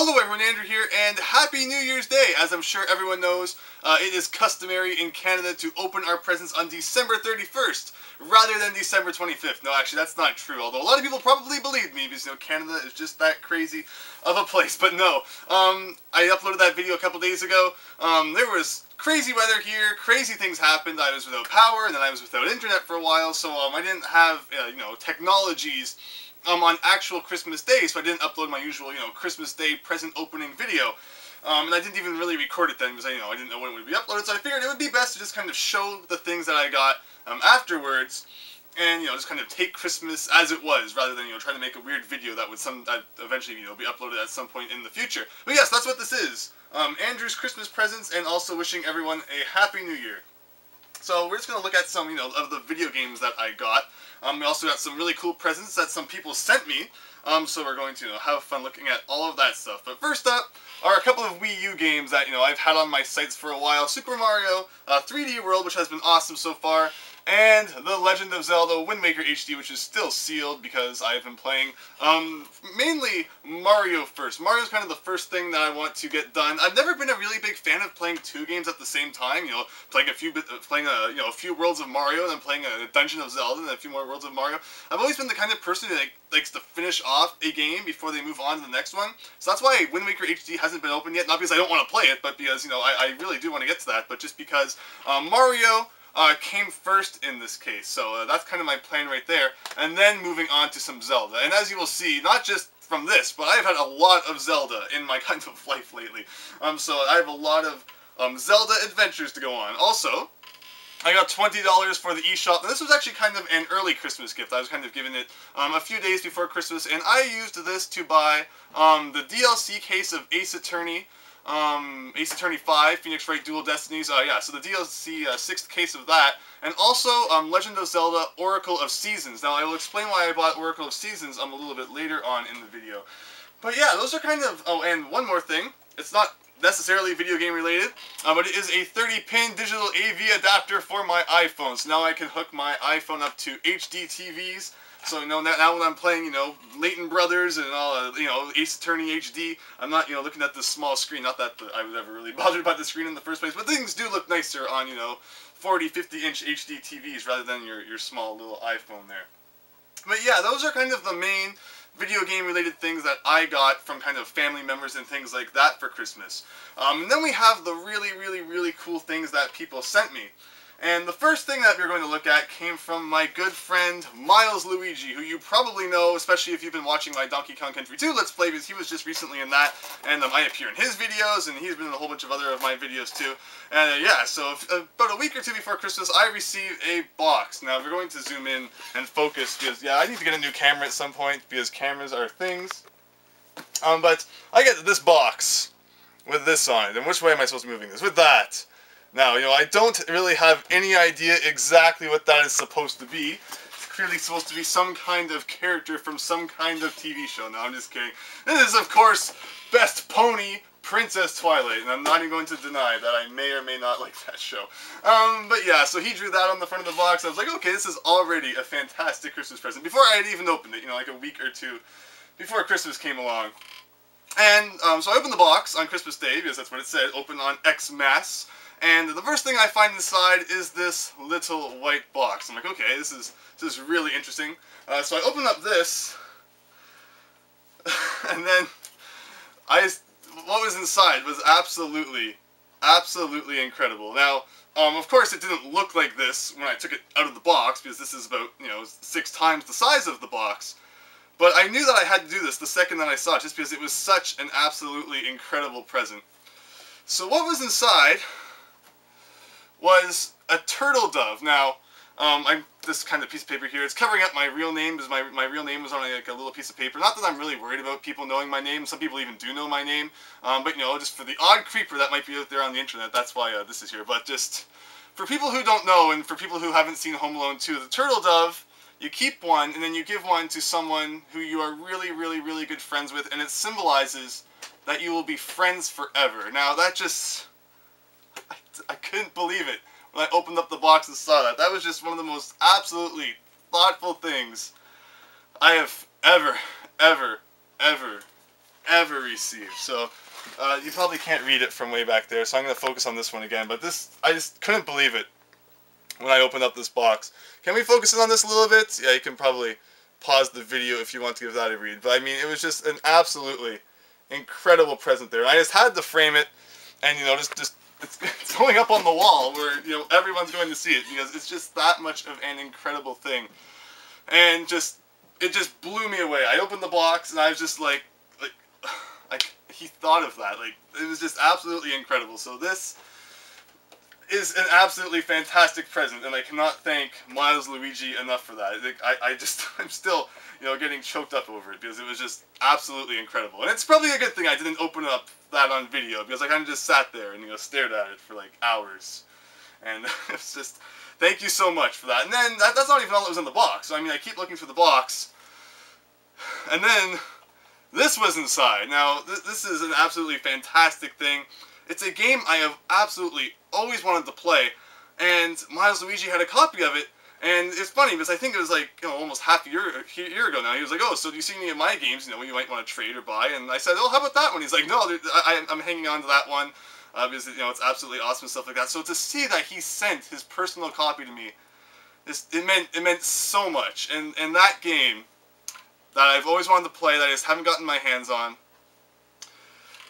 Hello everyone, Andrew here, and Happy New Year's Day! As I'm sure everyone knows, it is customary in Canada to open our presents on December 31st, rather than December 25th. No, actually, that's not true, although a lot of people probably believe me, because, Canada is just that crazy of a place. But no, I uploaded that video a couple days ago. There was crazy weather here, crazy things happened. I was without power, and then I was without internet for a while, so I didn't have, technologies on actual Christmas Day, so I didn't upload my usual, Christmas Day present opening video. And I didn't even really record it then, because I didn't know when it would be uploaded, so I figured it would be best to just kind of show the things that I got afterwards, and, just kind of take Christmas as it was, rather than, trying to make a weird video that would eventually, be uploaded at some point in the future. But yes, that's what this is. Andrew's Christmas presents, and also wishing everyone a Happy New Year. So we're just going to look at some, of the video games that I got. We also got some really cool presents that some people sent me. So we're going to, have fun looking at all of that stuff. But first up are a couple of Wii U games that, I've had on my sites for a while. Super Mario 3D World, which has been awesome so far. And The Legend of Zelda Wind Waker HD, which is still sealed because I've been playing mainly Mario first. Mario's kind of the first thing that I want to get done. I've never been a really big fan of playing two games at the same time. Playing a few worlds of Mario, and then playing a Dungeon of Zelda, and then a few more worlds of Mario. I've always been the kind of person who likes to finish off a game before they move on to the next one. So that's why Wind Waker HD hasn't been open yet. Not because I don't want to play it, but because I really do want to get to that. But just because Mario came first in this case, so that's kind of my plan right there, and then moving on to some Zelda. And as you will see, not just from this, but I've had a lot of Zelda in my kind of life lately. So I have a lot of Zelda adventures to go on. Also, I got $20 for the eShop, and this was actually kind of an early Christmas gift. I was kind of given it a few days before Christmas, and I used this to buy the DLC case of Ace Attorney 5, Phoenix Wright Dual Destinies, yeah, so the DLC 6th case of that, and also Legend of Zelda Oracle of Seasons. Now I will explain why I bought Oracle of Seasons a little bit later on in the video. But yeah, those are kind of, oh, and one more thing, it's not necessarily video game related, but it is a 30-pin digital AV adapter for my iPhone, so now I can hook my iPhone up to HD TVs. So now when I'm playing, Layton Brothers and all, Ace Attorney HD, I'm not, looking at this small screen. Not that I was ever really bothered by the screen in the first place, but things do look nicer on, 40, 50-inch HD TVs rather than your small little iPhone there. But yeah, those are kind of the main video game related things that I got from kind of family members and things like that for Christmas. And then we have the really cool things that people sent me. And the first thing that we're going to look at came from my good friend Miles Luigi, who you probably know, especially if you've been watching my Donkey Kong Country 2 Let's Play, because he was just recently in that, and I appear in his videos, and he's been in a whole bunch of other of my videos too. And yeah, so about a week or two before Christmas, I received a box. Now, we're going to zoom in and focus, because yeah, I need to get a new camera at some point, because cameras are things. But I get this box with this on it, and which way am I supposed to be moving this? With that. Now, I don't really have any idea exactly what that is supposed to be. It's clearly supposed to be some kind of character from some kind of TV show. No, I'm just kidding. This is, of course, Best Pony, Princess Twilight, and I'm not even going to deny that I may or may not like that show. But yeah, so he drew that on the front of the box. I was like, okay, this is already a fantastic Christmas present. Before I had even opened it, like a week or two before Christmas came along. And so I opened the box on Christmas Day, because that's what it said, open on Xmas. And the first thing I find inside is this little white box. I'm like, okay, this is really interesting. So I open up this, and then what was inside was absolutely incredible. Now, of course, it didn't look like this when I took it out of the box, because this is about 6 times the size of the box. But I knew that I had to do this the second that I saw it, just because it was such an absolutely incredible present. So what was inside was a Turtledove. Now, this kind of piece of paper here, it's covering up my real name, because my real name was on a little piece of paper. Not that I'm really worried about people knowing my name. Some people even do know my name. But, just for the odd creeper that might be out there on the internet, that's why this is here. But just for people who don't know, and for people who haven't seen Home Alone 2, the Turtledove, you keep one, and then you give one to someone who you are really good friends with, and it symbolizes that you will be friends forever. Now, that just, I couldn't believe it when I opened up the box and saw that. That was just one of the most absolutely thoughtful things I have ever ever received. So, you probably can't read it from way back there, so I'm going to focus on this one again. But this, I just couldn't believe it when I opened up this box. Can we focus in on this a little bit? Yeah, you can probably pause the video if you want to give that a read. But I mean, it was just an absolutely incredible present there. I just had to frame it, and you know, just it's going up on the wall where, you know, everyone's going to see it, because it's just that much of an incredible thing. And it just blew me away. I opened the box and I was just like he thought of that. Like, it was just absolutely incredible. So this is an absolutely fantastic present, and I cannot thank Miles Luigi enough for that. I'm still, you know, getting choked up over it, because it was just absolutely incredible. And it's probably a good thing I didn't open up that on video, because I kind of just sat there and, you know, stared at it for like hours. And it's just, thank you so much for that. And then that's not even all that was in the box. So, I mean, I keep looking through the box, and then this was inside. Now, this is an absolutely fantastic thing. It's a game I have absolutely always wanted to play, and Miles Luigi had a copy of it. And it's funny, because I think it was like, you know, almost half a year ago now. He was like, "Oh, so do you see any of my games, you know, you might want to trade or buy?" And I said, "Oh, how about that one?" He's like, "No, I'm hanging on to that one, because, you know, it's absolutely awesome and stuff like that." So to see that he sent his personal copy to me, it meant so much. And that game that I've always wanted to play, that I just haven't gotten my hands on,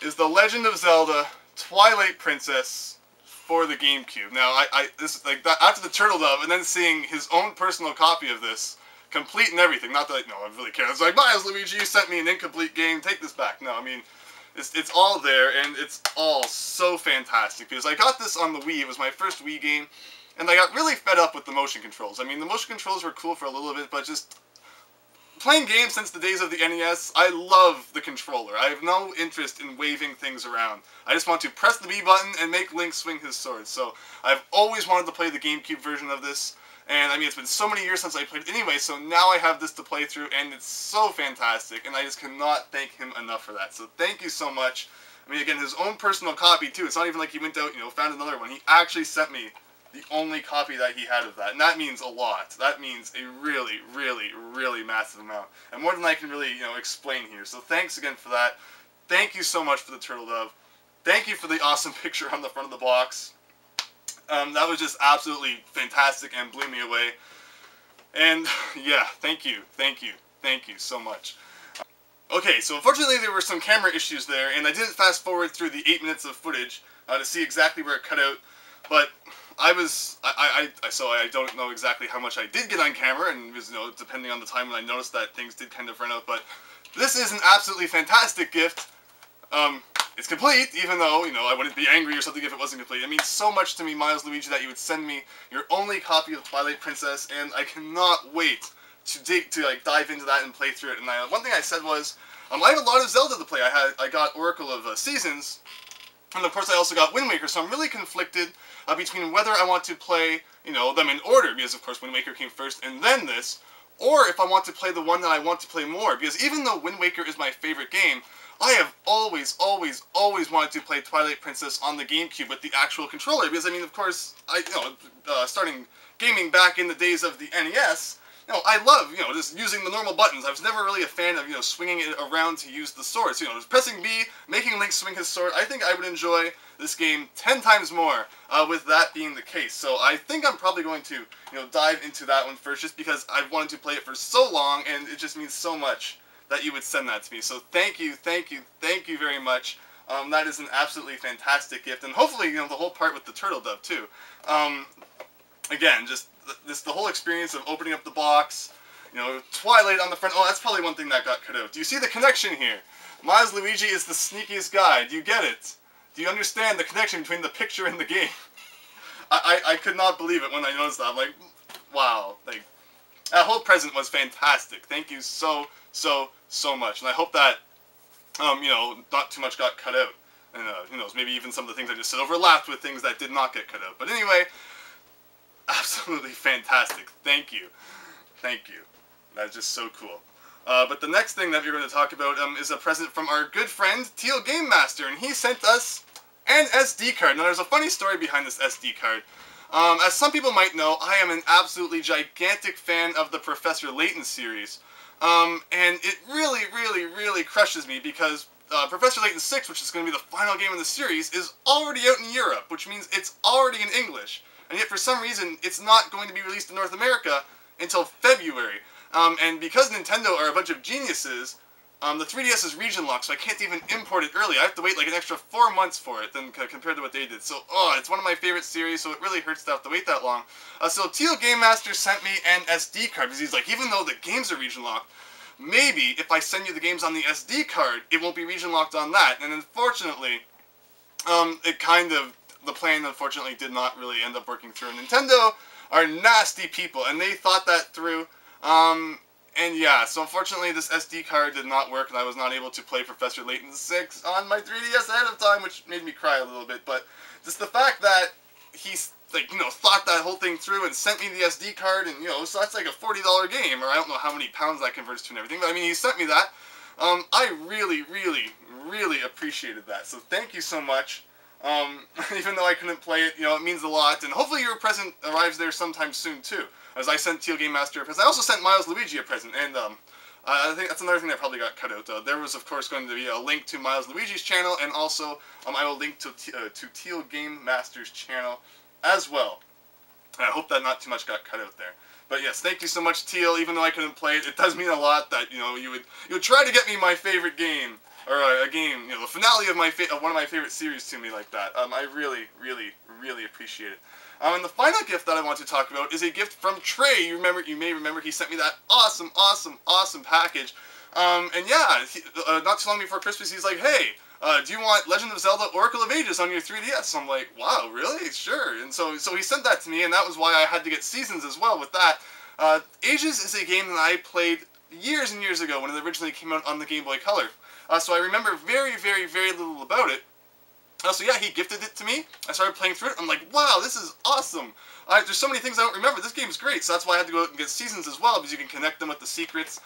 is The Legend of Zelda Twilight Princess for the GameCube. Now, this, like, that, after the Turtledove, and then seeing his own personal copy of this, complete and everything, not that, no, I really care. It's like, "Miles Luigi, you sent me an incomplete game, take this back." No, I mean, it's all there, and it's all so fantastic, because I got this on the Wii. It was my first Wii game, and I got really fed up with the motion controls. I mean, the motion controls were cool for a little bit, but just playing games since the days of the NES, I love the controller. I have no interest in waving things around. I just want to press the B button and make Link swing his sword. So I've always wanted to play the GameCube version of this, and I mean, it's been so many years since I played it anyway, so now I have this to play through, and it's so fantastic, and I just cannot thank him enough for that. So thank you so much. I mean, again, his own personal copy too. It's not even like he went out, you know, found another one. He actually sent me the only copy that he had of that, and that means a lot. That means a really, really, really massive amount, and more than I can really, you know, explain here. So thanks again for that. Thank you so much for the Turtledove. Thank you for the awesome picture on the front of the box. That was just absolutely fantastic and blew me away. And yeah, thank you so much. Okay, so unfortunately there were some camera issues there, and I didn't fast forward through the 8 minutes of footage to see exactly where it cut out, but so I don't know exactly how much I did get on camera, and it was, you know, depending on the time when I noticed that things did kind of run out, but this is an absolutely fantastic gift. It's complete, even though, you know, I wouldn't be angry or something if it wasn't complete. It means so much to me, Miles Luigi, that you would send me your only copy of Twilight Princess, and I cannot wait to dive into that and play through it. And one thing I said was, I have a lot of Zelda to play. I got Oracle of Seasons, and of course I also got Wind Waker, so I'm really conflicted between whether I want to play, you know, them in order, because of course Wind Waker came first and then this, or if I want to play the one that I want to play more, because even though Wind Waker is my favorite game, I have always wanted to play Twilight Princess on the GameCube with the actual controller, because I mean, of course, starting gaming back in the days of the NES, you know, I love, you know, just using the normal buttons. I was never really a fan of, you know, swinging it around to use the sword. So, you know, just pressing B, making Link swing his sword. I think I would enjoy this game 10 times more with that being the case. So I think I'm probably going to, you know, dive into that one first, just because I've wanted to play it for so long, and it just means so much that you would send that to me. So thank you very much. That is an absolutely fantastic gift, and hopefully, you know, the whole part with the Turtledove too. Again, just the whole experience of opening up the box, you know, Twilight on the front. Oh, that's probably one thing that got cut out. Do you see the connection here? Miles Luigi is the sneakiest guy. Do you get it? Do you understand the connection between the picture and the game? I could not believe it when I noticed that. I'm like, wow. Like, that whole present was fantastic. Thank you so much. And I hope that, you know, not too much got cut out. And, who knows, maybe even some of the things I just said overlapped with things that did not get cut out. But anyway, absolutely fantastic. Thank you. That's just so cool. But the next thing that we're going to talk about is a present from our good friend, Teal Game Master, and he sent us an SD card. Now, there's a funny story behind this SD card. As some people might know, I am an absolutely gigantic fan of the Professor Layton series. And it really crushes me because Professor Layton 6, which is going to be the final game in the series, is already out in Europe, which means it's already in English. And yet, for some reason, it's not going to be released in North America until February. And because Nintendo are a bunch of geniuses, the 3DS is region locked, so I can't even import it early. I have to wait like an extra 4 months for it than compared to what they did. So, it's one of my favorite series, so it really hurts to have to wait that long. So Teal Game Master sent me an SD card, because he's like, even though the games are region locked, maybe if I send you the games on the SD card, it won't be region locked on that. And unfortunately, the plan unfortunately did not really end up working through. Nintendo are nasty people, and they thought that through. And yeah, so unfortunately this SD card did not work, and I was not able to play Professor Layton 6 on my 3DS ahead of time, which made me cry a little bit. But just the fact that he's, like, thought that whole thing through and sent me the SD card, and, so that's like a $40 game, or I don't know how many pounds that converts to and everything, but I mean, he sent me that. I really, really, really appreciated that, so thank you so much. Even though I couldn't play it, it means a lot, and hopefully your present arrives there sometime soon, too. As I sent Teal Game Master a present. I also sent Miles Luigi a present, and I think that's another thing that probably got cut out. There was, of course, going to be a link to Miles Luigi's channel, and also I will link to Teal Game Master's channel as well. I hope that not too much got cut out there. But yes, thank you so much, Teal. Even though I couldn't play it, it does mean a lot that you would try to get me my favorite game, or a game, the finale of one of my favorite series to me like that. I really, really, really appreciate it. And the final gift that I want to talk about is a gift from Trey. You may remember he sent me that awesome, awesome, awesome package. And yeah, not too long before Christmas, he's like, hey, do you want Legend of Zelda Oracle of Ages on your 3DS? So I'm like, wow, really? Sure. And so he sent that to me, and that was why I had to get Seasons as well with that. Ages is a game that I played years and years ago when it originally came out on the Game Boy Color. So I remember very, very, very little about it. So yeah, he gifted it to me. I started playing through it. I'm like, wow, this is awesome. There's so many things I don't remember. This game's great. So that's why I had to go out and get Seasons as well, because you can connect them with the secrets.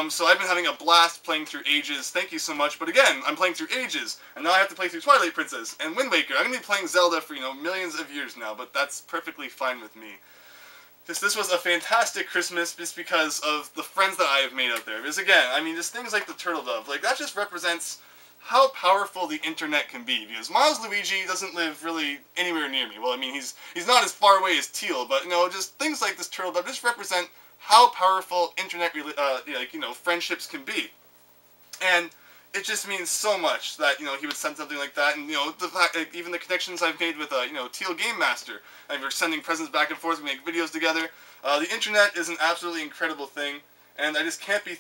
So I've been having a blast playing through Ages. Thank you so much. But again, I'm playing through Ages, and now I have to play through Twilight Princess and Wind Waker. I'm going to be playing Zelda for, millions of years now, but that's perfectly fine with me. This was a fantastic Christmas just because of the friends that I have made out there. Because again, I mean, just things like the Turtledove, like that just represents how powerful the internet can be. Because Miles Luigi doesn't live really anywhere near me. Well, I mean, he's not as far away as Teal, but just things like this Turtledove just represent how powerful internet friendships can be. And it just means so much that, he would send something like that, and, the fact, even the connections I've made with, Teal Game Master, and we're sending presents back and forth, we make videos together. The internet is an absolutely incredible thing, and I just can't be,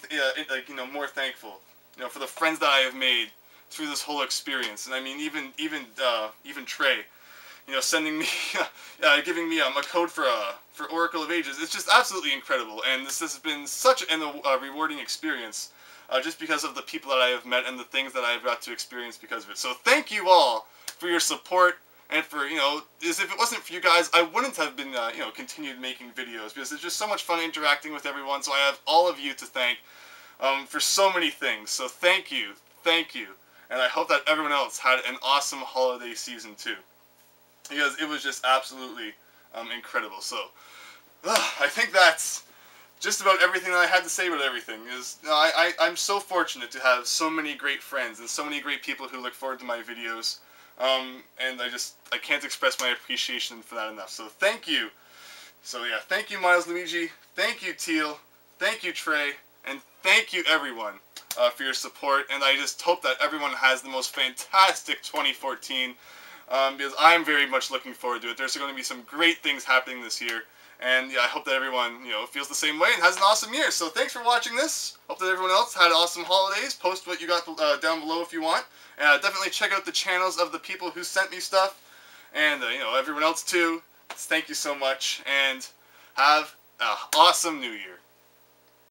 more thankful, for the friends that I have made through this whole experience. And I mean, even Trey, sending me, giving me a code for Oracle of Ages. It's just absolutely incredible, and this has been such a rewarding experience. Just because of the people that I have met and the things that I have got to experience because of it. So thank you all for your support, and for, as if it wasn't for you guys, I wouldn't have been, continued making videos, because it's just so much fun interacting with everyone. So I have all of you to thank for so many things. So thank you, and I hope that everyone else had an awesome holiday season too, because it was just absolutely incredible. So I think that's just about everything that I had to say about everything. I'm so fortunate to have so many great friends and so many great people who look forward to my videos, and I can't express my appreciation for that enough. So thank you. So yeah, thank you Miles Luigi, thank you Teal, thank you Trey, and thank you everyone for your support. And I just hope that everyone has the most fantastic 2014, because I'm very much looking forward to it. There's going to be some great things happening this year. And yeah, I hope that everyone, feels the same way and has an awesome year. So thanks for watching this. Hope that everyone else had awesome holidays. Post what you got down below if you want. And definitely check out the channels of the people who sent me stuff. And, everyone else too. Thank you so much. And have an awesome New Year.